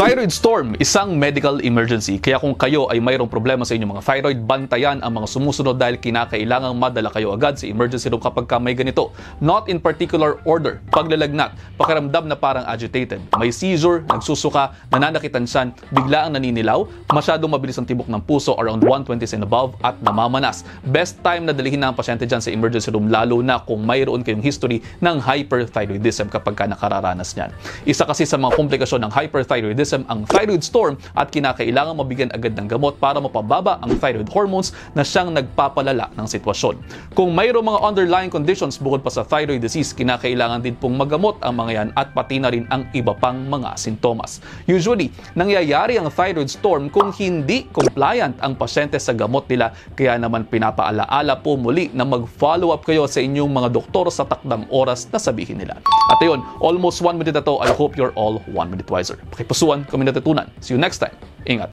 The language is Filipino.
Thyroid storm, isang medical emergency. Kaya kung kayo ay mayroong problema sa inyong mga thyroid, bantayan ang mga sumusunod dahil kinakailangang madala kayo agad sa emergency room kapag may ganito. Not in particular order. Paglalagnat, pakiramdam na parang agitated, may seizure, nagsusuka, nananakitan siyan, bigla ang naninilaw, masyadong mabilis ang tibok ng puso around 120 and above at namamanas. Best time na dalihin na ang pasyente dyan sa emergency room lalo na kung mayroon kayong history ng hyperthyroidism kapag nakaranas niyan. Isa kasi sa mga komplikasyon ng hyperthyroidism ang thyroid storm at kinakailangan mabigyan agad ng gamot para mapababa ang thyroid hormones na siyang nagpapalala ng sitwasyon. Kung mayroong mga underlying conditions bukod pa sa thyroid disease, kinakailangan din pong magamot ang mga yan at pati na rin ang iba pang mga sintomas. Usually, nangyayari ang thyroid storm kung hindi compliant ang pasyente sa gamot nila, kaya naman pinapaalaala po muli na mag-follow up kayo sa inyong mga doktor sa takdang oras na sabihin nila. At ayun, almost 1 minute na to. I hope you're all 1 minute wiser. Pakipusuan kami natutunan. See you next time. Ingat!